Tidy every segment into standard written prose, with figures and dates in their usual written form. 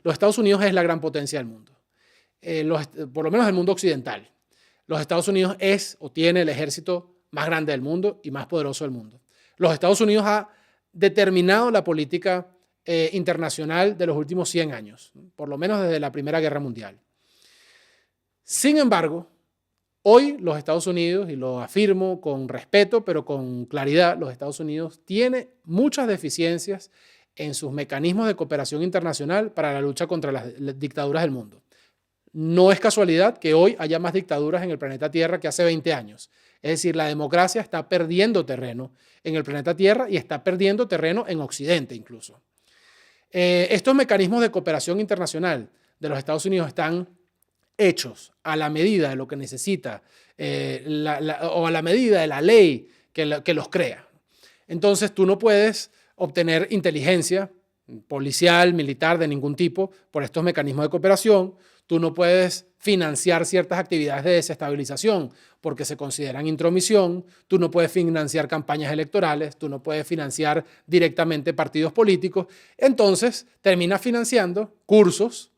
los Estados Unidos es la gran potencia del mundo, por lo menos del mundo occidental. Los Estados Unidos es o tiene el ejército más grande del mundo y más poderoso del mundo. Los Estados Unidos ha determinado la política internacional de los últimos 100 años, por lo menos desde la Primera Guerra Mundial. Sin embargo, hoy los Estados Unidos, y lo afirmo con respeto, pero con claridad, los Estados Unidos tiene muchas deficiencias en sus mecanismos de cooperación internacional para la lucha contra las dictaduras del mundo. No es casualidad que hoy haya más dictaduras en el planeta Tierra que hace 20 años. Es decir, la democracia está perdiendo terreno en el planeta Tierra y está perdiendo terreno en Occidente incluso. Estos mecanismos de cooperación internacional de los Estados Unidos están hechos a la medida de lo que necesita o a la medida de la ley que los crea. Entonces tú no puedes obtener inteligencia policial, militar, de ningún tipo por estos mecanismos de cooperación. Tú no puedes financiar ciertas actividades de desestabilización porque se consideran intromisión. Tú no puedes financiar campañas electorales. Tú no puedes financiar directamente partidos políticos. Entonces terminas financiando cursos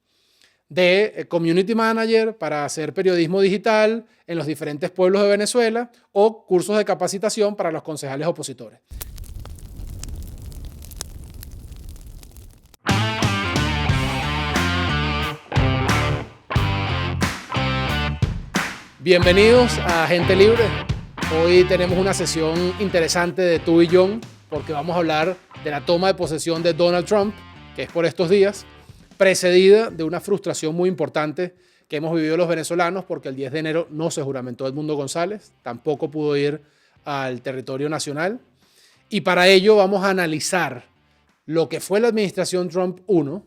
de community manager para hacer periodismo digital en los diferentes pueblos de Venezuela o cursos de capacitación para los concejales opositores. Bienvenidos a Gente Libre. Hoy tenemos una sesión interesante de tú y John porque vamos a hablar de la toma de posesión de Donald Trump, que es por estos días, precedida de una frustración muy importante que hemos vivido los venezolanos porque el 10 de enero no se juramentó Edmundo González, tampoco pudo ir al territorio nacional. Y para ello vamos a analizar lo que fue la administración Trump 1,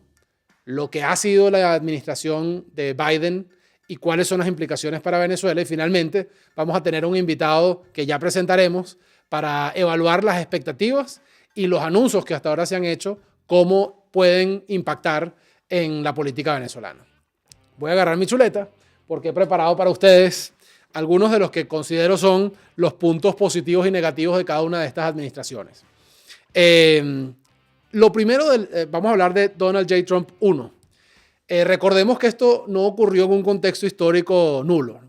lo que ha sido la administración de Biden y cuáles son las implicaciones para Venezuela. Y finalmente vamos a tener un invitado que ya presentaremos para evaluar las expectativas y los anuncios que hasta ahora se han hecho, cómo pueden impactar en la política venezolana. Voy a agarrar mi chuleta porque he preparado para ustedes algunos de los que considero son los puntos positivos y negativos de cada una de estas administraciones. Lo primero, vamos a hablar de Donald J. Trump 1. Recordemos que esto no ocurrió en un contexto histórico nulo.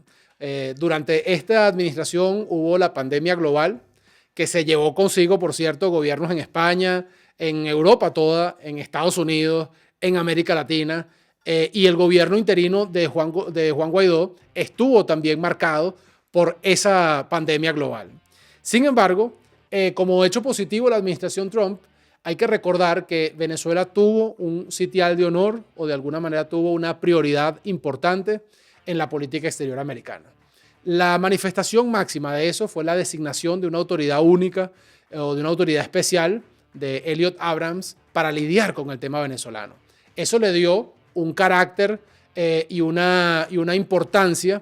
Durante esta administración hubo la pandemia global que se llevó consigo, por cierto, gobiernos en España, en Europa toda, en Estados Unidos, en América Latina, y el gobierno interino de Juan Guaidó estuvo también marcado por esa pandemia global. Sin embargo, como hecho positivo de la administración Trump, hay que recordar que Venezuela tuvo un sitial de honor o de alguna manera tuvo una prioridad importante en la política exterior americana. La manifestación máxima de eso fue la designación de una autoridad única o de una autoridad especial de Elliot Abrams para lidiar con el tema venezolano. Eso le dio un carácter y una importancia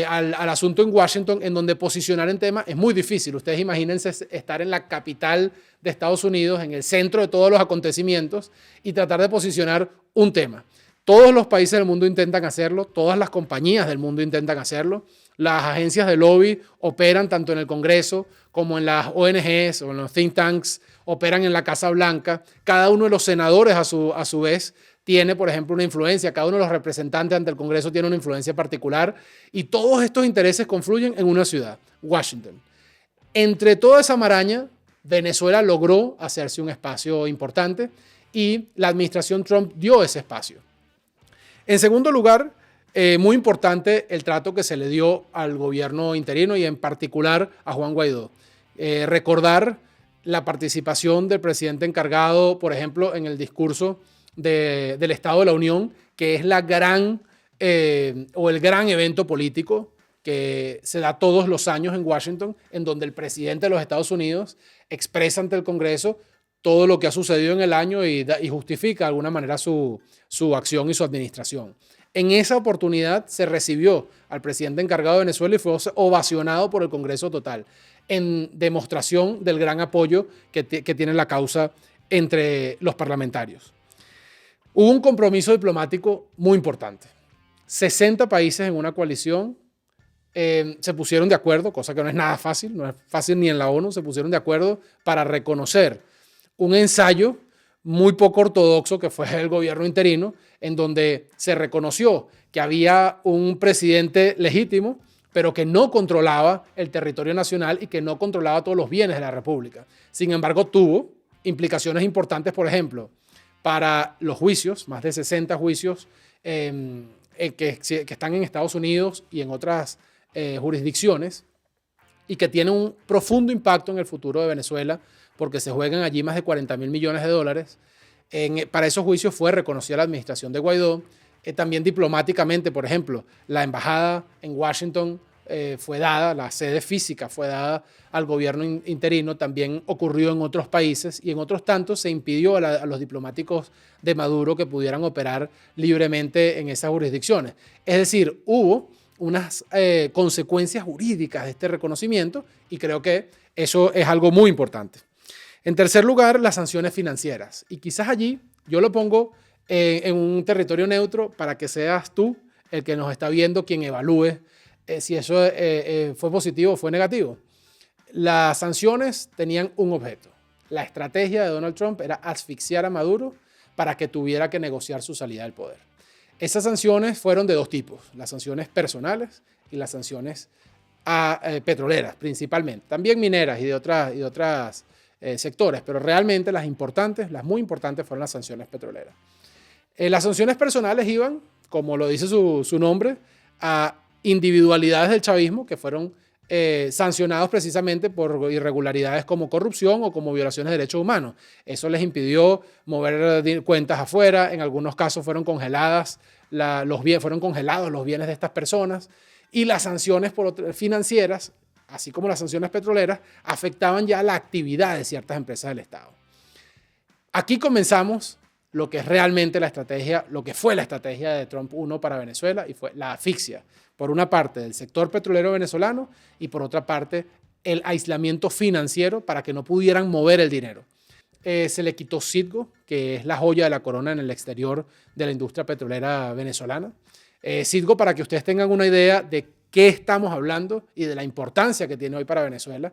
al asunto en Washington, en donde posicionar en tema es muy difícil. Ustedes imagínense estar en la capital de Estados Unidos, en el centro de todos los acontecimientos y tratar de posicionar un tema. Todos los países del mundo intentan hacerlo, todas las compañías del mundo intentan hacerlo. Las agencias de lobby operan tanto en el Congreso como en las ONGs o en los think tanks, operan en la Casa Blanca. Cada uno de los senadores a su vez tiene, por ejemplo, una influencia. Cada uno de los representantes ante el Congreso tiene una influencia particular y todos estos intereses confluyen en una ciudad, Washington. Entre toda esa maraña, Venezuela logró hacerse un espacio importante y la administración Trump dio ese espacio. En segundo lugar, muy importante el trato que se le dio al gobierno interino y en particular a Juan Guaidó. Recordar la participación del presidente encargado, por ejemplo, en el discurso del Estado de la Unión, que es el gran evento político que se da todos los años en Washington, en donde el presidente de los Estados Unidos expresa ante el Congreso todo lo que ha sucedido en el año y justifica de alguna manera su acción y su administración. En esa oportunidad se recibió al presidente encargado de Venezuela y fue ovacionado por el Congreso total, en demostración del gran apoyo que tiene la causa entre los parlamentarios. Hubo un compromiso diplomático muy importante. 60 países en una coalición se pusieron de acuerdo, cosa que no es nada fácil, no es fácil ni en la ONU, se pusieron de acuerdo para reconocer un ensayo muy poco ortodoxo que fue el gobierno interino, en donde se reconoció que había un presidente legítimo, pero que no controlaba el territorio nacional y que no controlaba todos los bienes de la República. Sin embargo, tuvo implicaciones importantes, por ejemplo, para los juicios, más de 60 juicios que están en Estados Unidos y en otras jurisdicciones, y que tienen un profundo impacto en el futuro de Venezuela, porque se juegan allí más de 40.000 millones de dólares. Para esos juicios fue reconocida la administración de Guaidó. También diplomáticamente, por ejemplo, la embajada en Washington fue dada, la sede física fue dada al gobierno interino. También ocurrió en otros países y en otros tantos se impidió a los diplomáticos de Maduro que pudieran operar libremente en esas jurisdicciones. Es decir, hubo unas consecuencias jurídicas de este reconocimiento y creo que eso es algo muy importante. En tercer lugar, las sanciones financieras. Y quizás allí yo lo pongo en un territorio neutro para que seas tú el que nos está viendo quien evalúe si eso fue positivo o fue negativo. Las sanciones tenían un objeto. La estrategia de Donald Trump era asfixiar a Maduro para que tuviera que negociar su salida del poder. Esas sanciones fueron de dos tipos, las sanciones personales y las sanciones petroleras principalmente, también mineras y de otras sectores, pero realmente las importantes, las muy importantes fueron las sanciones petroleras. Las sanciones personales iban, como lo dice su nombre, a individualidades del chavismo que fueron sancionados precisamente por irregularidades como corrupción o como violaciones de derechos humanos. Eso les impidió mover cuentas afuera, en algunos casos fueron congelados los bienes de estas personas, y las sanciones financieras, así como las sanciones petroleras, afectaban ya la actividad de ciertas empresas del Estado. Aquí comenzamos lo que es realmente la estrategia, lo que fue la estrategia de Trump 1 para Venezuela, y fue la asfixia, por una parte, del sector petrolero venezolano y por otra parte, el aislamiento financiero para que no pudieran mover el dinero. Se le quitó Citgo, que es la joya de la corona en el exterior de la industria petrolera venezolana. Citgo, para que ustedes tengan una idea de qué estamos hablando y de la importancia que tiene hoy para Venezuela,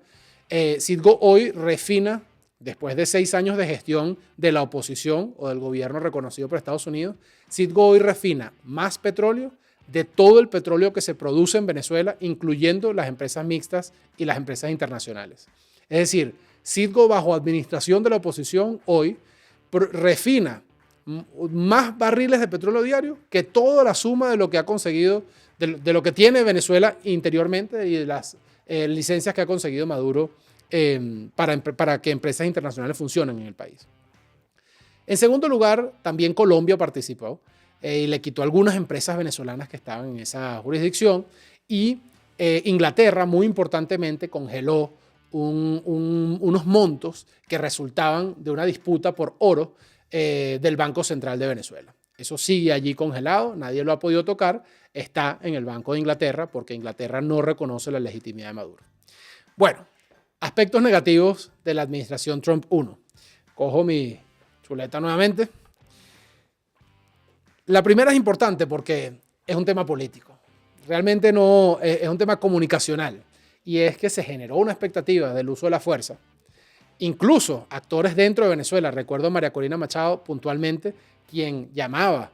Citgo hoy refina, después de 6 años de gestión de la oposición o del gobierno reconocido por Estados Unidos, Citgo hoy refina más petróleo de todo el petróleo que se produce en Venezuela, incluyendo las empresas mixtas y las empresas internacionales. Es decir, Citgo, bajo administración de la oposición, hoy refina más barriles de petróleo diario que toda la suma de lo que ha conseguido, de lo que tiene Venezuela interiormente y de las licencias que ha conseguido Maduro para que empresas internacionales funcionen en el país. En segundo lugar, también Colombia participó y le quitó algunas empresas venezolanas que estaban en esa jurisdicción, y Inglaterra, muy importantemente, congeló unos montos que resultaban de una disputa por oro del Banco Central de Venezuela. Eso sigue allí congelado, nadie lo ha podido tocar, está en el Banco de Inglaterra porque Inglaterra no reconoce la legitimidad de Maduro. Bueno, aspectos negativos de la administración Trump 1. Cojo mi chuleta nuevamente. La primera es importante porque es un tema político. Realmente no es un tema comunicacional, y es que se generó una expectativa del uso de la fuerza. Incluso actores dentro de Venezuela, recuerdo a María Corina Machado puntualmente, quien llamaba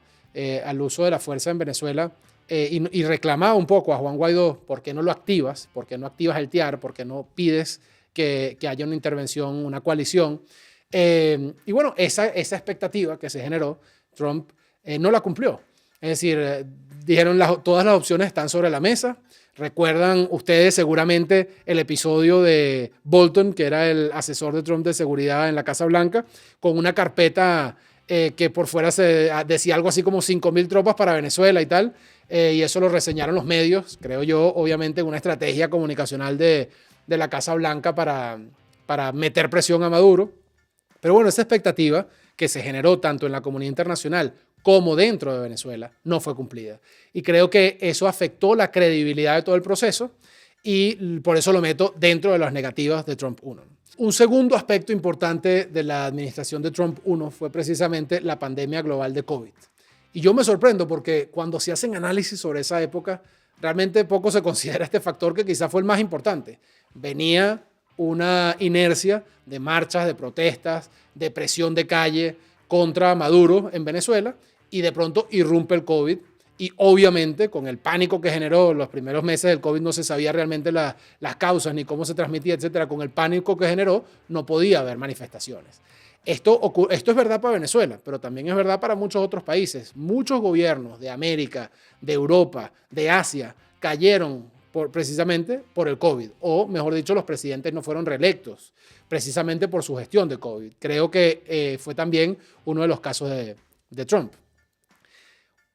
al uso de la fuerza en Venezuela y reclamaba un poco a Juan Guaidó: ¿por qué no lo activas? ¿Por qué no activas el TIAR? ¿Por qué no pides que haya una intervención, una coalición? Y bueno, esa expectativa que se generó, Trump no la cumplió. Es decir, dijeron todas las opciones están sobre la mesa. Recuerdan ustedes seguramente el episodio de Bolton, que era el asesor de Trump de seguridad en la Casa Blanca, con una carpeta que por fuera se decía algo así como 5.000 tropas para Venezuela y tal, y eso lo reseñaron los medios, creo yo, obviamente una estrategia comunicacional de la Casa Blanca para meter presión a Maduro. Pero bueno, esa expectativa que se generó tanto en la comunidad internacional como dentro de Venezuela no fue cumplida. Y creo que eso afectó la credibilidad de todo el proceso, y por eso lo meto dentro de las negativas de Trump 1. Un segundo aspecto importante de la administración de Trump 1 fue precisamente la pandemia global de COVID. Y yo me sorprendo porque cuando se hacen análisis sobre esa época, realmente poco se considera este factor que quizás fue el más importante. Venía una inercia de marchas, de protestas, de presión de calle contra Maduro en Venezuela, y de pronto irrumpe el COVID. Y obviamente con el pánico que generó los primeros meses del COVID, no se sabía realmente las causas ni cómo se transmitía, etcétera. Con el pánico que generó no podía haber manifestaciones. Esto es verdad para Venezuela, pero también es verdad para muchos otros países. Muchos gobiernos de América, de Europa, de Asia cayeron precisamente por el COVID, o mejor dicho, los presidentes no fueron reelectos precisamente por su gestión de COVID. Creo que fue también uno de los casos de Trump.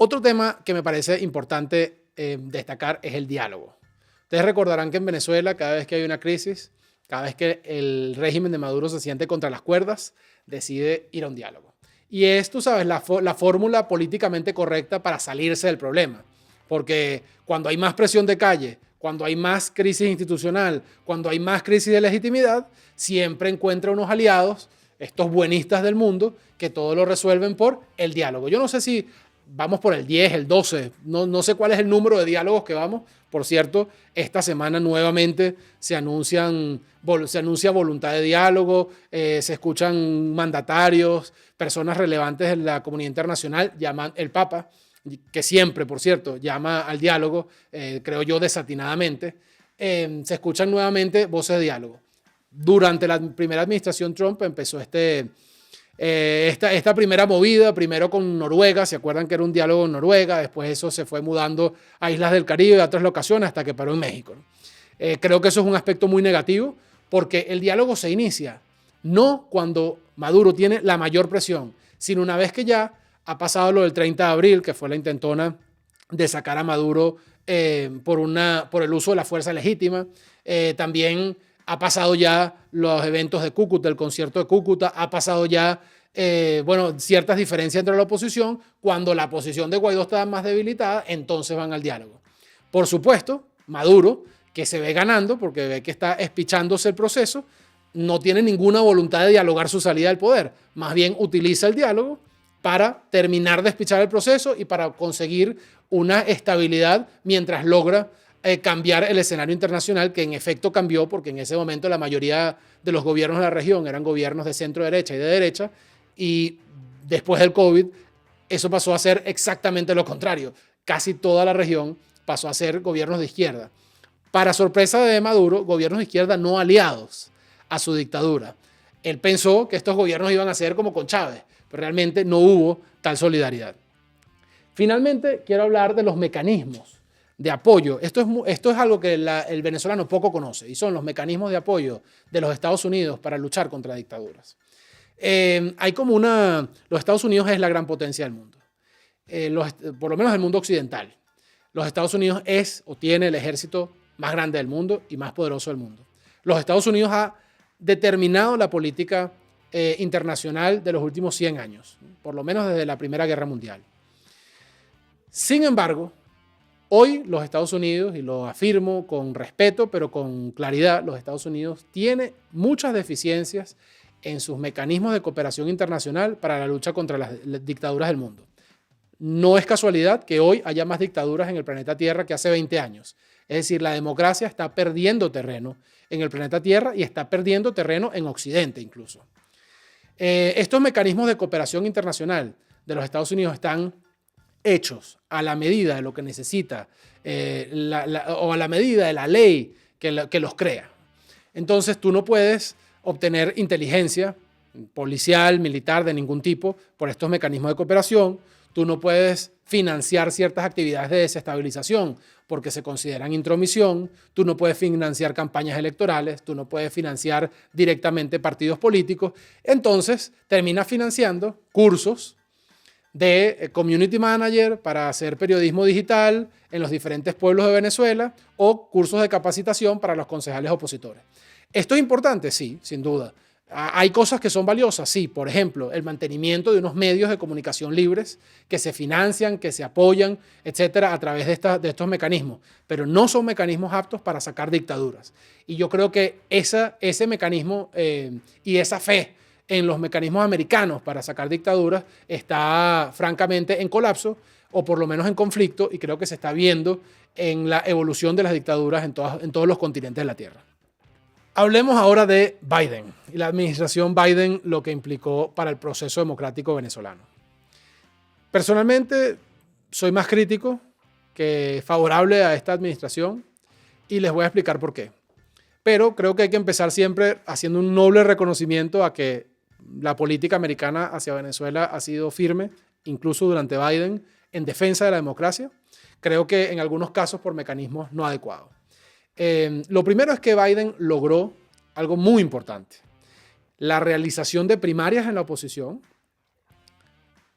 Otro tema que me parece importante destacar es el diálogo. Ustedes recordarán que en Venezuela, cada vez que hay una crisis, cada vez que el régimen de Maduro se siente contra las cuerdas, decide ir a un diálogo. Y es, tú sabes, la fórmula políticamente correcta para salirse del problema. Porque cuando hay más presión de calle, cuando hay más crisis institucional, cuando hay más crisis de legitimidad, siempre encuentra unos aliados, estos buenistas del mundo, que todo lo resuelven por el diálogo. Yo no sé si vamos por el 10, el 12, no sé cuál es el número de diálogos que vamos. Por cierto, esta semana nuevamente se anuncia voluntad de diálogo, se escuchan mandatarios, personas relevantes de la comunidad internacional, llaman el Papa, que siempre, por cierto, llama al diálogo, creo yo desatinadamente. Se escuchan nuevamente voces de diálogo. Durante la primera administración Trump empezó esta primera movida, primero con Noruega, ¿se acuerdan que era un diálogo en Noruega? Después eso se fue mudando a islas del Caribe y a otras locaciones hasta que paró en México. Creo que eso es un aspecto muy negativo, porque el diálogo se inicia no cuando Maduro tiene la mayor presión, sino una vez que ya ha pasado lo del 30 de abril, que fue la intentona de sacar a Maduro por el uso de la fuerza legítima. También ha pasado ya los eventos de Cúcuta, el concierto de Cúcuta, ha pasado ya ciertas diferencias entre la oposición. Cuando la posición de Guaidó está más debilitada, entonces van al diálogo. Por supuesto, Maduro, que se ve ganando porque ve que está espichándose el proceso, no tiene ninguna voluntad de dialogar su salida del poder. Más bien utiliza el diálogo para terminar de espichar el proceso y para conseguir una estabilidad mientras logra cambiar el escenario internacional, que en efecto cambió, porque en ese momento la mayoría de los gobiernos de la región eran gobiernos de centro derecha y de derecha, y después del COVID eso pasó a ser exactamente lo contrario. Casi toda la región pasó a ser gobiernos de izquierda. Para sorpresa de Maduro, gobiernos de izquierda no aliados a su dictadura. Él pensó que estos gobiernos iban a ser como con Chávez, pero realmente no hubo tal solidaridad. Finalmente, quiero hablar de los mecanismos de apoyo. Esto es algo que el venezolano poco conoce, y son los mecanismos de apoyo de los Estados Unidos para luchar contra dictaduras. Los Estados Unidos es la gran potencia del mundo, por lo menos del mundo occidental. Los Estados Unidos es o tiene el ejército más grande del mundo y más poderoso del mundo. Los Estados Unidos ha determinado la política internacional de los últimos 100 años, por lo menos desde la Primera Guerra Mundial. Sin embargo, hoy los Estados Unidos, y lo afirmo con respeto pero con claridad, los Estados Unidos tiene muchas deficiencias en sus mecanismos de cooperación internacional para la lucha contra las dictaduras del mundo. No es casualidad que hoy haya más dictaduras en el planeta Tierra que hace 20 años. Es decir, la democracia está perdiendo terreno en el planeta Tierra y está perdiendo terreno en Occidente incluso. Estos mecanismos de cooperación internacional de los Estados Unidos están hechos a la medida de lo que necesita o a la medida de la ley que los crea. Entonces tú no puedes obtener inteligencia policial, militar, de ningún tipo por estos mecanismos de cooperación. Tú no puedes financiar ciertas actividades de desestabilización porque se consideran intromisión. Tú no puedes financiar campañas electorales. Tú no puedes financiar directamente partidos políticos. Entonces terminas financiando cursos de community manager para hacer periodismo digital en los diferentes pueblos de Venezuela o cursos de capacitación para los concejales opositores. ¿Esto es importante? Sí, sin duda. ¿Hay cosas que son valiosas? Sí, por ejemplo, el mantenimiento de unos medios de comunicación libres que se financian, que se apoyan, etcétera, a través de estos mecanismos, pero no son mecanismos aptos para sacar dictaduras. Y yo creo que ese mecanismo y esa fe en los mecanismos americanos para sacar dictaduras está francamente en colapso, o por lo menos en conflicto, y creo que se está viendo en la evolución de las dictaduras en todos los continentes de la Tierra. Hablemos ahora de Biden y la administración Biden, lo que implicó para el proceso democrático venezolano. Personalmente, soy más crítico que favorable a esta administración y les voy a explicar por qué. Pero creo que hay que empezar siempre haciendo un noble reconocimiento a que la política americana hacia Venezuela ha sido firme, incluso durante Biden, en defensa de la democracia. Creo que en algunos casos por mecanismos no adecuados. Lo primero es que Biden logró algo muy importante: la realización de primarias en la oposición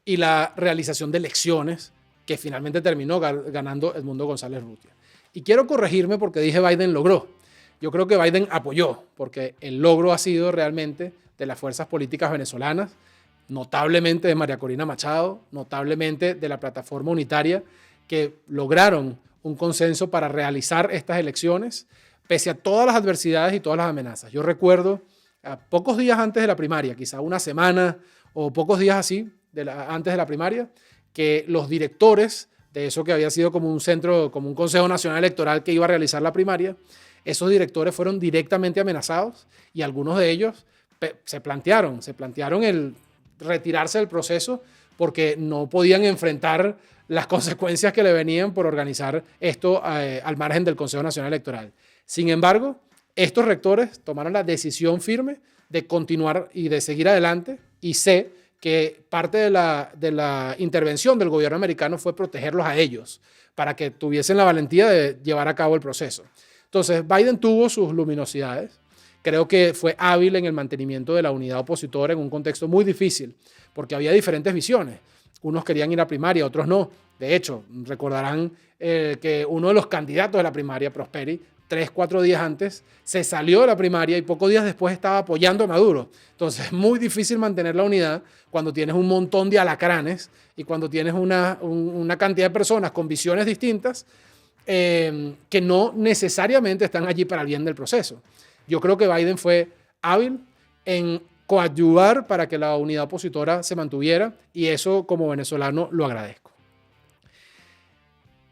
y la realización de elecciones que finalmente terminó ganando Edmundo González Urrutia. Y quiero corregirme porque dije Biden logró. Yo creo que Biden apoyó, porque el logro ha sido realmente de las fuerzas políticas venezolanas, notablemente de María Corina Machado, notablemente de la plataforma unitaria, que lograron un consenso para realizar estas elecciones, pese a todas las adversidades y todas las amenazas. Yo recuerdo, a pocos días antes de la primaria, quizá una semana o pocos días así, antes de la primaria, que los directores de eso que había sido como un centro, como un Consejo Nacional Electoral que iba a realizar la primaria, esos directores fueron directamente amenazados y algunos de ellos se plantearon el retirarse del proceso porque no podían enfrentar las consecuencias que le venían por organizar esto al margen del Consejo Nacional Electoral. Sin embargo, estos rectores tomaron la decisión firme de continuar y de seguir adelante, y sé que parte de la intervención del gobierno americano fue protegerlos a ellos para que tuviesen la valentía de llevar a cabo el proceso. Entonces, Biden tuvo sus luminosidades. Creo que fue hábil en el mantenimiento de la unidad opositora en un contexto muy difícil, porque había diferentes visiones. Unos querían ir a primaria, otros no. De hecho, recordarán que uno de los candidatos de la primaria, Prosperi, 3-4 días antes, se salió de la primaria y pocos días después estaba apoyando a Maduro. Entonces, es muy difícil mantener la unidad cuando tienes un montón de alacranes y cuando tienes una cantidad de personas con visiones distintas que no necesariamente están allí para el bien del proceso. Yo creo que Biden fue hábil en coadyuvar para que la unidad opositora se mantuviera, y eso como venezolano lo agradezco.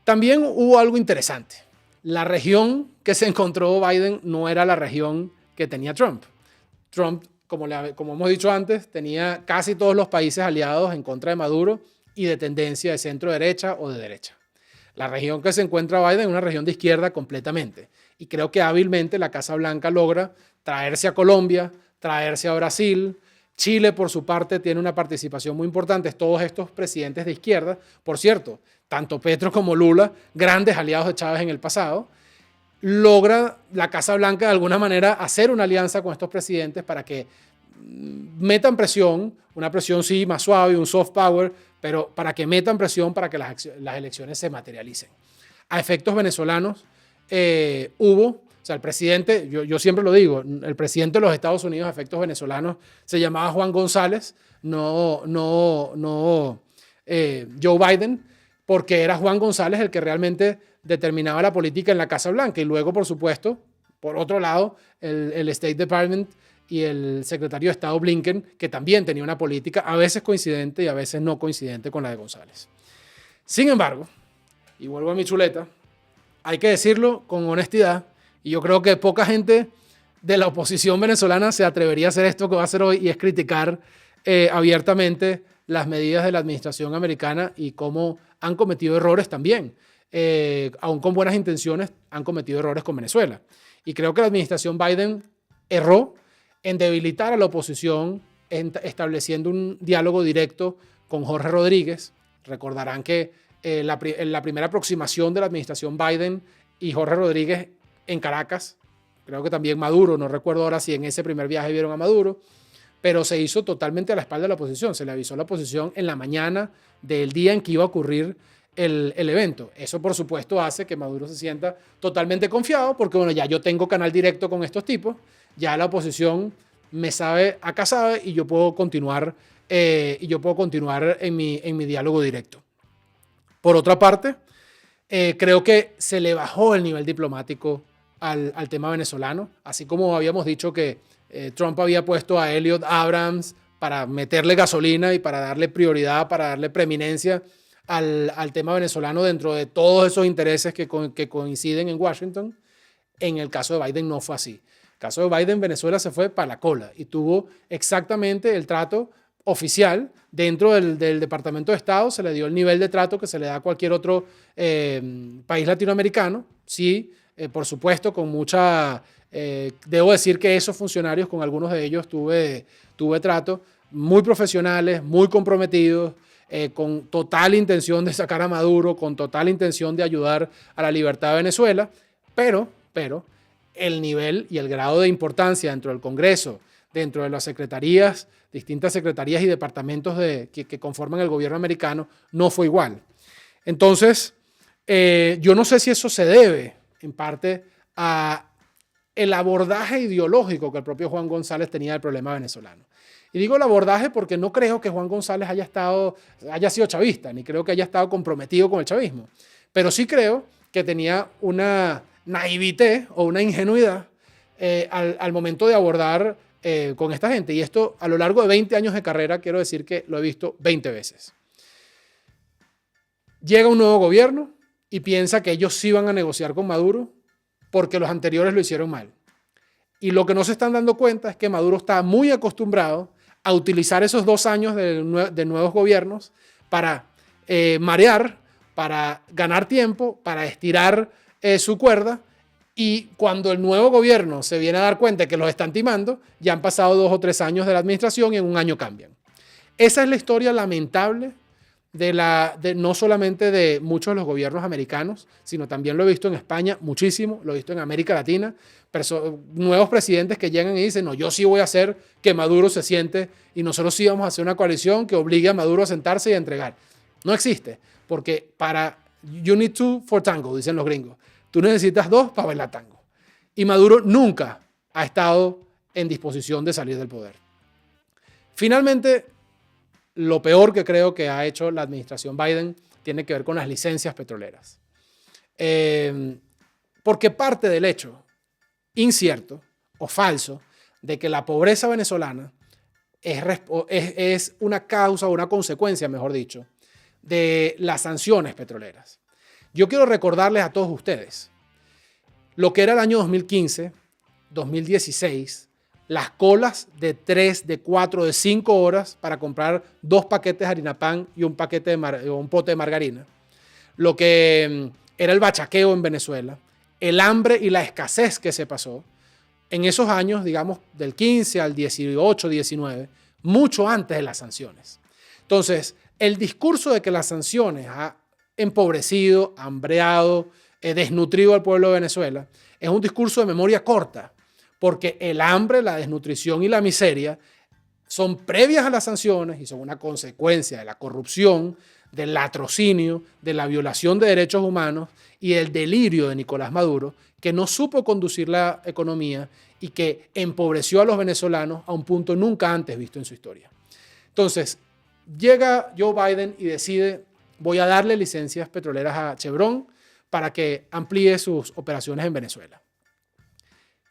También hubo algo interesante. La región que se encontró Biden no era la región que tenía Trump. Trump, como hemos dicho antes, tenía casi todos los países aliados en contra de Maduro y de tendencia de centro-derecha o de derecha. La región que se encuentra Biden es una región de izquierda completamente. Y creo que hábilmente la Casa Blanca logra traerse a Colombia, traerse a Brasil. Chile, por su parte, tiene una participación muy importante. Todos estos presidentes de izquierda, por cierto, tanto Petro como Lula, grandes aliados de Chávez en el pasado, logra la Casa Blanca de alguna manera hacer una alianza con estos presidentes para que metan presión, una presión sí más suave, un soft power, pero para que metan presión para que las elecciones se materialicen. A efectos venezolanos o sea, el presidente, yo siempre lo digo, el presidente de los Estados Unidos a efectos venezolanos se llamaba Juan González, no Joe Biden, porque era Juan González el que realmente determinaba la política en la Casa Blanca. Y luego, por supuesto, por otro lado, el State Department y el secretario de Estado Blinken, que también tenía una política a veces coincidente y a veces no coincidente con la de González. Sin embargo, y vuelvo a mi chuleta, hay que decirlo con honestidad, y yo creo que poca gente de la oposición venezolana se atrevería a hacer esto que va a hacer hoy, y es criticar abiertamente las medidas de la administración americana y cómo han cometido errores también. Aún con buenas intenciones, han cometido errores con Venezuela. Y creo que la administración Biden erró en debilitar a la oposición, estableciendo un diálogo directo con Jorge Rodríguez. Recordarán que la primera aproximación de la administración Biden y Jorge Rodríguez en Caracas, creo que también Maduro, no recuerdo ahora si en ese primer viaje vieron a Maduro, pero se hizo totalmente a la espalda de la oposición. Se le avisó a la oposición en la mañana del día en que iba a ocurrir el evento. Eso, por supuesto, hace que Maduro se sienta totalmente confiado porque, bueno, ya yo tengo canal directo con estos tipos, ya la oposición me sabe, acá sabe, y yo puedo continuar, en mi diálogo directo. Por otra parte, creo que se le bajó el nivel diplomático al tema venezolano, así como habíamos dicho que Trump había puesto a Elliot Abrams para meterle gasolina y para darle prioridad, para darle preeminencia al tema venezolano dentro de todos esos intereses que coinciden en Washington. En el caso de Biden no fue así. caso de Biden, Venezuela se fue para la cola y tuvo exactamente el trato oficial dentro del Departamento de Estado. Se le dio el nivel de trato que se le da a cualquier otro país latinoamericano. Sí, por supuesto, con mucha... debo decir que esos funcionarios, con algunos de ellos tuve trato, muy profesionales, muy comprometidos, con total intención de sacar a Maduro, con total intención de ayudar a la libertad de Venezuela, pero el nivel y el grado de importancia dentro del Congreso, dentro de las secretarías, distintas secretarías y departamentos que conforman el gobierno americano, no fue igual. Entonces, yo no sé si eso se debe, en parte, a el abordaje ideológico que el propio Juan González tenía del problema venezolano. Y digo el abordaje porque no creo que Juan González haya sido chavista, ni creo que haya estado comprometido con el chavismo. Pero sí creo que tenía una naivete o una ingenuidad al momento de abordar con esta gente. Y esto, a lo largo de 20 años de carrera, quiero decir que lo he visto 20 veces. Llega un nuevo gobierno y piensa que ellos sí van a negociar con Maduro porque los anteriores lo hicieron mal. Y lo que no se están dando cuenta es que Maduro está muy acostumbrado a utilizar esos 2 años de nuevos gobiernos para marear, para ganar tiempo, para estirar su cuerda, y cuando el nuevo gobierno se viene a dar cuenta de que los están timando, ya han pasado 2 o 3 años de la administración y en un año cambian. Esa es la historia lamentable no solamente de muchos de los gobiernos americanos, sino también lo he visto en España muchísimo, lo he visto en América Latina, nuevos presidentes que llegan y dicen, no, yo sí voy a hacer que Maduro se siente y nosotros sí vamos a hacer una coalición que obligue a Maduro a sentarse y a entregar. No existe, porque you need two for tango, dicen los gringos. Tú necesitas 2 para bailar tango. Y Maduro nunca ha estado en disposición de salir del poder. Finalmente, lo peor que creo que ha hecho la administración Biden tiene que ver con las licencias petroleras. Porque parte del hecho incierto o falso de que la pobreza venezolana es una causa o una consecuencia, mejor dicho, de las sanciones petroleras. Yo quiero recordarles a todos ustedes lo que era el año 2015, 2016, las colas de 3, de 4, de 5 horas para comprar 2 paquetes de harina pan y un pote de margarina. Lo que era el bachaqueo en Venezuela, el hambre y la escasez que se pasó en esos años, digamos, del 15 al 18, 19, mucho antes de las sanciones. Entonces, el discurso de que las sanciones ha empobrecido, hambreado, desnutrido al pueblo de Venezuela, es un discurso de memoria corta, porque el hambre, la desnutrición y la miseria son previas a las sanciones y son una consecuencia de la corrupción, del latrocinio, de la violación de derechos humanos y el delirio de Nicolás Maduro, que no supo conducir la economía y que empobreció a los venezolanos a un punto nunca antes visto en su historia. Entonces, llega Joe Biden y decide, voy a darle licencias petroleras a Chevron para que amplíe sus operaciones en Venezuela.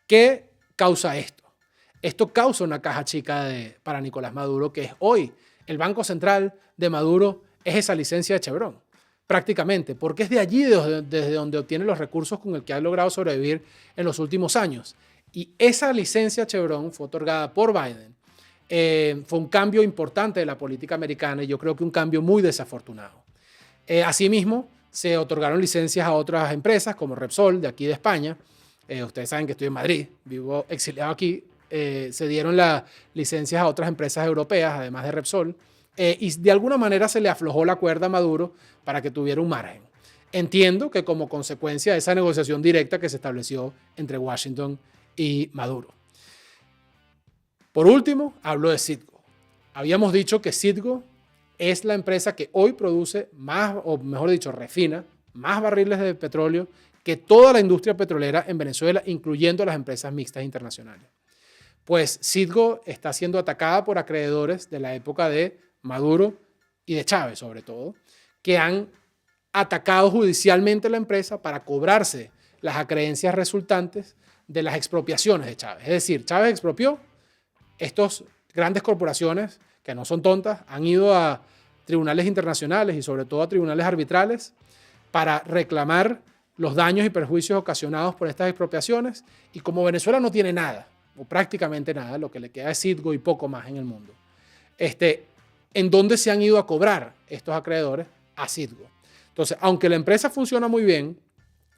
¿Qué causa esto? Esto causa una caja chica para Nicolás Maduro, que es hoy el Banco Central de Maduro, es esa licencia de Chevron, prácticamente, porque es de allí desde donde obtiene los recursos con el que ha logrado sobrevivir en los últimos años. Y esa licencia Chevron fue otorgada por Biden. Fue un cambio importante de la política americana y yo creo que un cambio muy desafortunado. Asimismo, se otorgaron licencias a otras empresas como Repsol, de aquí de España. Ustedes saben que estoy en Madrid, vivo exiliado aquí. Se dieron las licencias a otras empresas europeas, además de Repsol. Y de alguna manera se le aflojó la cuerda a Maduro para que tuviera un margen. Entiendo que como consecuencia de esa negociación directa que se estableció entre Washington y Maduro. Por último, hablo de Citgo. Habíamos dicho que Citgo es la empresa que hoy produce más, o mejor dicho, refina más barriles de petróleo que toda la industria petrolera en Venezuela, incluyendo las empresas mixtas internacionales. Pues Citgo está siendo atacada por acreedores de la época de Maduro y de Chávez, sobre todo, que han atacado judicialmente la empresa para cobrarse las acreencias resultantes de las expropiaciones de Chávez. Es decir, Chávez expropió, estas grandes corporaciones, que no son tontas, han ido a tribunales internacionales y sobre todo a tribunales arbitrales para reclamar los daños y perjuicios ocasionados por estas expropiaciones, y como Venezuela no tiene nada, o prácticamente nada, lo que le queda es Citgo y poco más en el mundo, ¿en dónde se han ido a cobrar estos acreedores? A Citgo. Entonces, aunque la empresa funciona muy bien,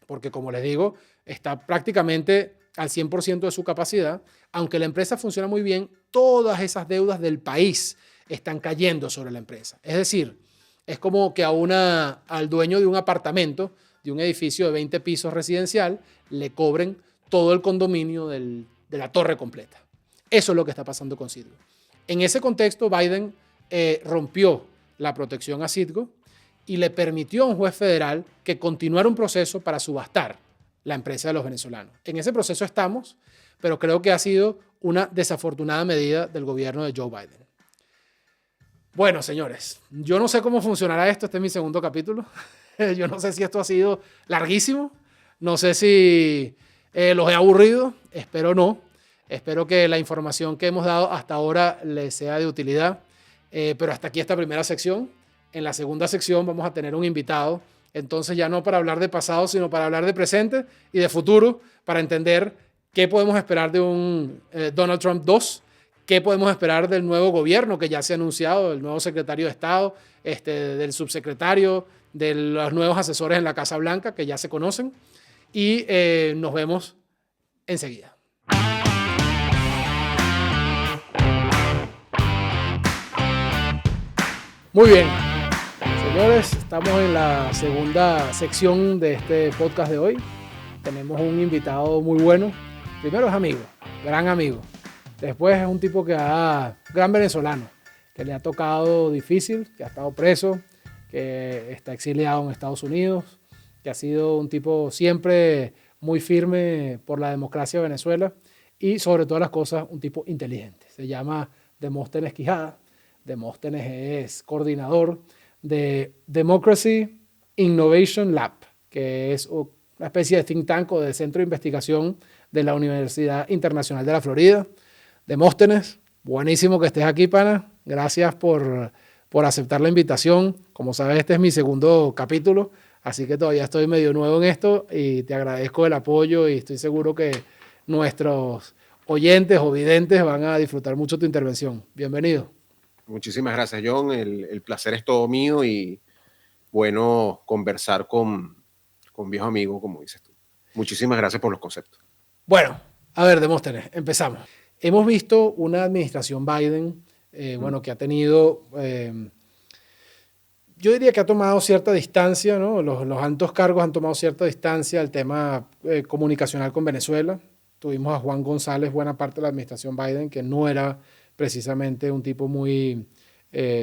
porque como les digo, está prácticamente al 100% de su capacidad, aunque la empresa funciona muy bien, todas esas deudas del país están cayendo sobre la empresa. Es decir, es como que al dueño de un apartamento, de un edificio de 20 pisos residencial, le cobren todo el condominio de la torre completa. Eso es lo que está pasando con Citgo. En ese contexto, Biden rompió la protección a Citgo y le permitió a un juez federal que continuara un proceso para subastar la empresa de los venezolanos. En ese proceso estamos, pero creo que ha sido una desafortunada medida del gobierno de Joe Biden. Bueno, señores, yo no sé cómo funcionará esto. Este es mi segundo capítulo. Yo no sé si esto ha sido larguísimo. No sé si los he aburrido. Espero no. Espero que la información que hemos dado hasta ahora les sea de utilidad. Pero hasta aquí esta primera sección. En la segunda sección vamos a tener un invitado. Entonces ya no para hablar de pasado, sino para hablar de presente y de futuro, para entender qué podemos esperar de un Donald Trump 2, qué podemos esperar del nuevo gobierno que ya se ha anunciado, del nuevo secretario de Estado, del subsecretario, de los nuevos asesores en la Casa Blanca que ya se conocen. Y nos vemos enseguida. Muy bien. Señores, estamos en la segunda sección de este podcast de hoy. Tenemos un invitado muy bueno. Primero es amigo, gran amigo. Después es un tipo gran venezolano, que le ha tocado difícil, que ha estado preso, que está exiliado en Estados Unidos, que ha sido un tipo siempre muy firme por la democracia de Venezuela y sobre todas las cosas un tipo inteligente. Se llama Demóstenes Quijada. Demóstenes es coordinador de Democracy Innovation Lab, que es una especie de think tank o de centro de investigación de la Universidad Internacional de la Florida. Demóstenes, buenísimo que estés aquí, pana. Gracias por aceptar la invitación. Como sabes, este es mi segundo capítulo, así que todavía estoy medio nuevo en esto y te agradezco el apoyo y estoy seguro que nuestros oyentes o videntes van a disfrutar mucho tu intervención. Bienvenido. Muchísimas gracias, John. El placer es todo mío y bueno conversar con viejo amigo, como dices tú. Muchísimas gracias por los conceptos. Bueno, a ver, Demóstenes, empezamos. Hemos visto una administración Biden, que ha tenido, yo diría que ha tomado cierta distancia, ¿no? Los altos cargos han tomado cierta distancia al tema comunicacional con Venezuela. Tuvimos a Juan González, buena parte de la administración Biden, que no era precisamente un tipo muy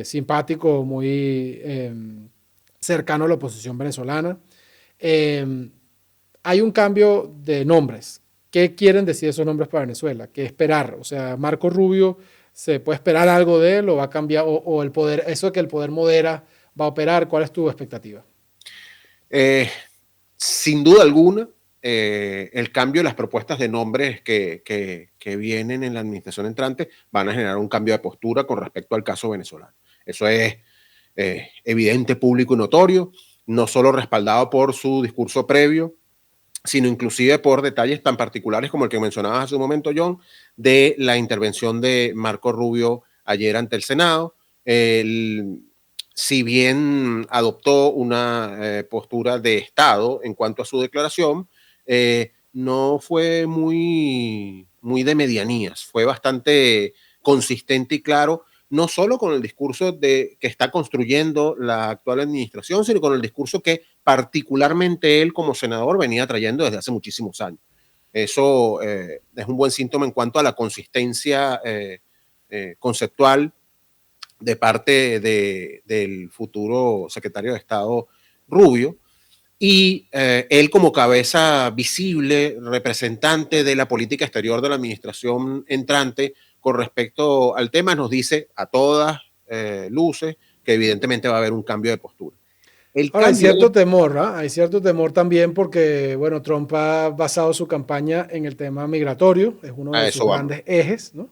simpático, muy cercano a la oposición venezolana. Hay un cambio de nombres. ¿Qué quieren decir esos nombres para Venezuela? ¿Qué esperar? O sea, Marco Rubio, ¿se puede esperar algo de él o va a cambiar? O el poder, eso de que el poder modera va a operar, ¿cuál es tu expectativa? Sin duda alguna, el cambio de las propuestas de nombres que vienen en la administración entrante van a generar un cambio de postura con respecto al caso venezolano. Eso es evidente, público y notorio, no solo respaldado por su discurso previo, sino inclusive por detalles tan particulares como el que mencionabas hace un momento, John, de la intervención de Marco Rubio ayer ante el Senado. Si bien adoptó una postura de Estado en cuanto a su declaración, no fue muy de medianías, fue bastante consistente y claro, no solo con el discurso que está construyendo la actual administración, sino con el discurso que particularmente él como senador venía trayendo desde hace muchísimos años. Eso es un buen síntoma en cuanto a la consistencia conceptual de parte del futuro secretario de Estado Rubio, y él como cabeza visible, representante de la política exterior de la administración entrante con respecto al tema, nos dice a todas luces que evidentemente va a haber un cambio de postura. Ahora, hay cierto temor, ¿no? Hay cierto temor también porque, bueno, Trump ha basado su campaña en el tema migratorio, es uno de sus grandes ejes, ¿no?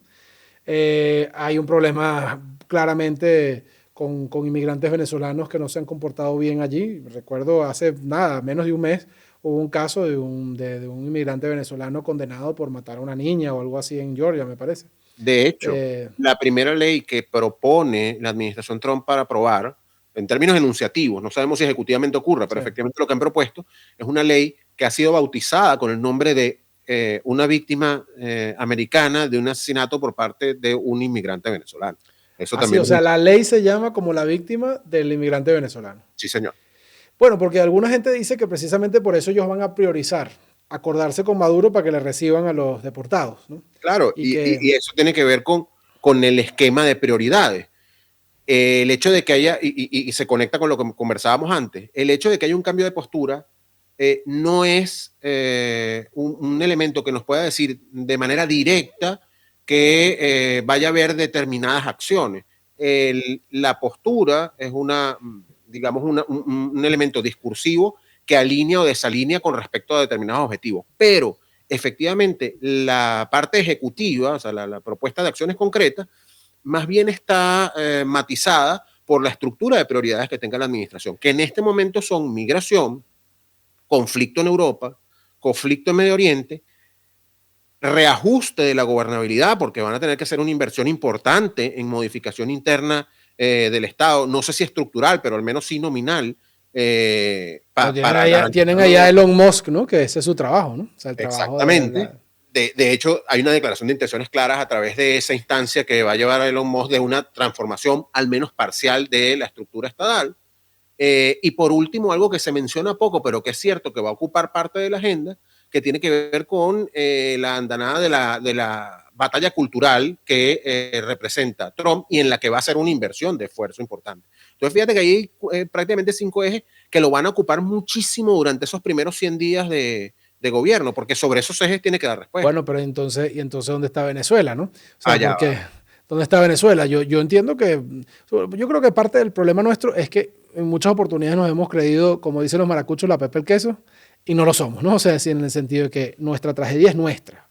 Hay un problema claramente con inmigrantes venezolanos que no se han comportado bien allí. Recuerdo hace menos de un mes, hubo un caso de un inmigrante venezolano condenado por matar a una niña o algo así en Georgia, me parece. De hecho, Eh, la primera ley que propone la administración Trump para aprobar, en términos enunciativos, no sabemos si ejecutivamente ocurre, pero sí. efectivamente lo que han propuesto es una ley que ha sido bautizada con el nombre de una víctima americana de un asesinato por parte de un inmigrante venezolano. Eso Así, también o es sea, la ley se llama como la víctima del inmigrante venezolano. sí, señor. Bueno, porque alguna gente dice que precisamente por eso ellos van a priorizar acordarse con Maduro para que le reciban a los deportados, ¿no? Claro, Y que, y eso tiene que ver con el esquema de prioridades. El hecho de que haya, y se conecta con lo que conversábamos antes, el hecho de que haya un cambio de postura no es un elemento que nos pueda decir de manera directa que vaya a haber determinadas acciones. La postura es digamos, un elemento discursivo que alinea o desalinea con respecto a determinados objetivos. Pero efectivamente la parte ejecutiva, o sea, la propuesta de acciones concretas, más bien está matizada por la estructura de prioridades que tenga la administración, que en este momento son migración, conflicto en Europa, conflicto en Medio Oriente, reajuste de la gobernabilidad, porque van a tener que hacer una inversión importante en modificación interna del Estado, no sé si estructural, pero al menos sí nominal, bueno, para tienen garantizarlo. allá Elon Musk, ¿no? Que ese es su trabajo, ¿no? O sea, el trabajo de Exactamente. De hecho, hay una declaración de intenciones claras a través de esa instancia que va a llevar a Elon Musk de una transformación, al menos parcial, de la estructura estatal. Y por último, algo que se menciona poco, pero que es cierto que va a ocupar parte de la agenda, que tiene que ver con la andanada de la batalla cultural que representa Trump y en la que va a ser una inversión de esfuerzo importante. Entonces, fíjate que hay prácticamente 5 ejes que lo van a ocupar muchísimo durante esos primeros 100 días de gobierno, porque sobre esos ejes tiene que dar respuesta. bueno, pero entonces, ¿dónde está Venezuela, no? O sea, Allá va. porque, ¿dónde está Venezuela? Yo entiendo que, yo creo que parte del problema nuestro es que en muchas oportunidades nos hemos creído, como dicen los maracuchos, la pepa el queso, y no lo somos, ¿no? O sea, en el sentido de que nuestra tragedia es nuestra,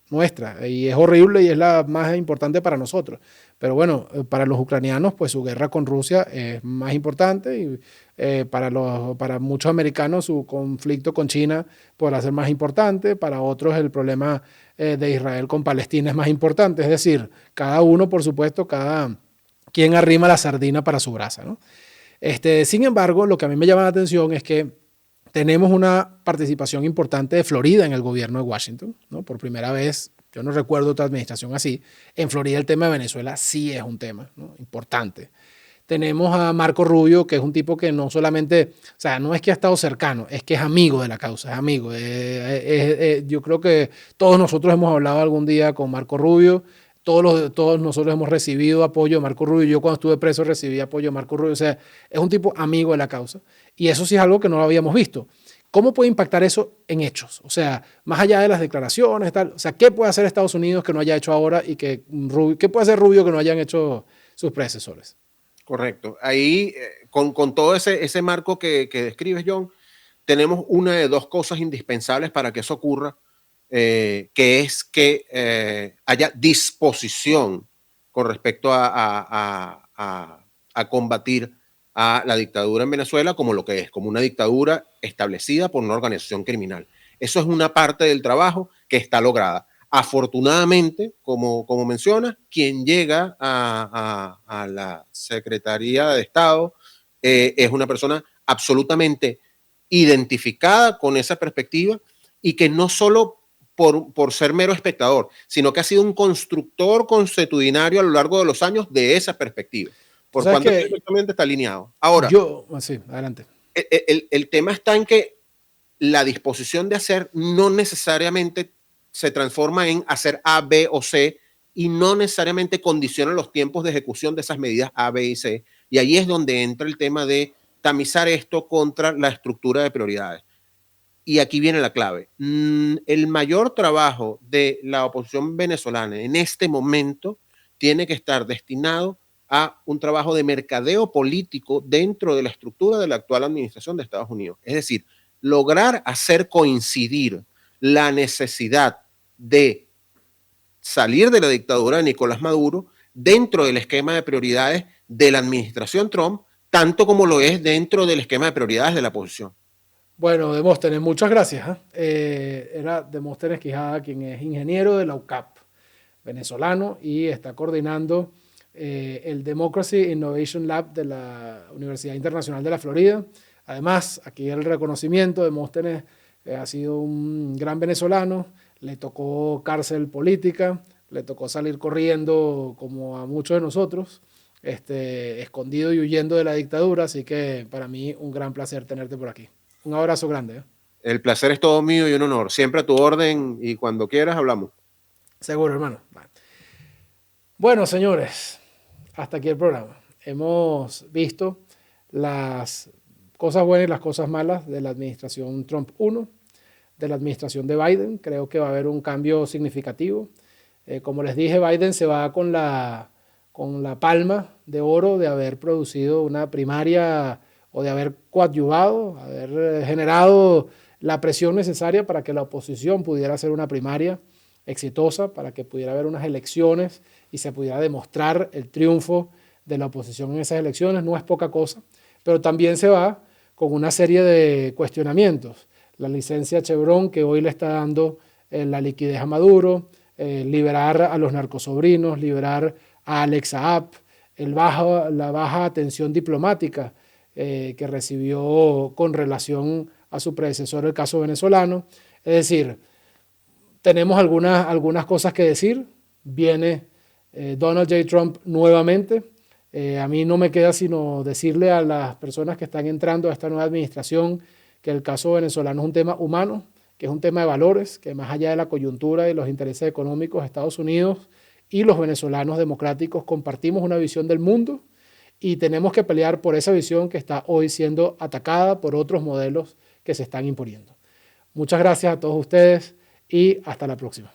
y es horrible y es la más importante para nosotros. Pero bueno, para los ucranianos, pues su guerra con Rusia es más importante y para muchos americanos su conflicto con China podrá ser más importante, para otros el problema de Israel con Palestina es más importante, es decir, cada uno, por supuesto, cada quien arrima la sardina para su brasa, ¿no? Sin embargo, lo que a mí me llama la atención es que tenemos una participación importante de Florida en el gobierno de Washington, ¿no? Por primera vez, yo no recuerdo otra administración así. En Florida el tema de Venezuela sí es un tema, ¿no? Importante. Tenemos a Marco Rubio, que es un tipo que no solamente, o sea, no es que ha estado cercano, es que es amigo de la causa, es amigo. Yo creo que todos nosotros hemos hablado algún día con Marco Rubio, todos nosotros hemos recibido apoyo de Marco Rubio. Yo cuando estuve preso recibí apoyo de Marco Rubio. O sea, es un tipo amigo de la causa. Y eso sí es algo que no lo habíamos visto. ¿Cómo puede impactar eso en hechos? O sea, más allá de las declaraciones, tal. O sea, ¿qué puede hacer Estados Unidos que no haya hecho ahora y qué puede hacer Rubio que no hayan hecho sus predecesores? Correcto. Ahí, con todo ese marco que describes, John, tenemos una de dos cosas indispensables para que eso ocurra, que es que haya disposición con respecto a combatir a la dictadura en Venezuela como lo que es, como una dictadura establecida por una organización criminal. Eso es una parte del trabajo que está lograda. Afortunadamente, como menciona, quien llega a la Secretaría de Estado es una persona absolutamente identificada con esa perspectiva y que no solo por ser mero espectador, sino que ha sido un constructor consuetudinario a lo largo de los años de esa perspectiva, Tú por sabes cuanto que perfectamente está alineado. Ahora, sí, adelante. el tema está en que la disposición de hacer no necesariamente se transforma en hacer A, B o C y no necesariamente condiciona los tiempos de ejecución de esas medidas A, B y C. Y ahí es donde entra el tema de tamizar esto contra la estructura de prioridades. Y aquí viene la clave. El mayor trabajo de la oposición venezolana en este momento tiene que estar destinado a un trabajo de mercadeo político dentro de la estructura de la actual administración de Estados Unidos. Es decir, lograr hacer coincidir la necesidad de salir de la dictadura de Nicolás Maduro dentro del esquema de prioridades de la administración Trump, tanto como lo es dentro del esquema de prioridades de la oposición. Bueno, Demóstenes, muchas gracias. Era Demóstenes Quijada, quien es ingeniero de la UCAP, venezolano, y está coordinando el Democracy Innovation Lab de la Universidad Internacional de la Florida. Además, aquí el reconocimiento, Demóstenes ha sido un gran venezolano, le tocó cárcel política, le tocó salir corriendo como a muchos de nosotros, escondido y huyendo de la dictadura, así que para mí un gran placer tenerte por aquí. Un abrazo grande. El placer es todo mío y un honor. Siempre a tu orden y cuando quieras hablamos. Seguro, hermano. Bueno, señores, hasta aquí el programa. Hemos visto las cosas buenas y las cosas malas de la administración Trump 1, de la administración de Biden. Creo que va a haber un cambio significativo. Como les dije, Biden se va con la palma de oro de haber producido una primaria o de haber coadyuvado, haber generado la presión necesaria para que la oposición pudiera hacer una primaria exitosa, para que pudiera haber unas elecciones y se pudiera demostrar el triunfo de la oposición en esas elecciones. No es poca cosa, pero también se va con una serie de cuestionamientos. La licencia Chevron que hoy le está dando la liquidez a Maduro, liberar a los narcosobrinos, liberar a Alex Saab, la baja atención diplomática que recibió con relación a su predecesor, el caso venezolano. Es decir, tenemos algunas cosas que decir. Viene Donald J. Trump nuevamente. A mí no me queda sino decirle a las personas que están entrando a esta nueva administración que el caso venezolano es un tema humano, que es un tema de valores, que más allá de la coyuntura y los intereses económicos, Estados Unidos y los venezolanos democráticos compartimos una visión del mundo y tenemos que pelear por esa visión que está hoy siendo atacada por otros modelos que se están imponiendo. Muchas gracias a todos ustedes y hasta la próxima.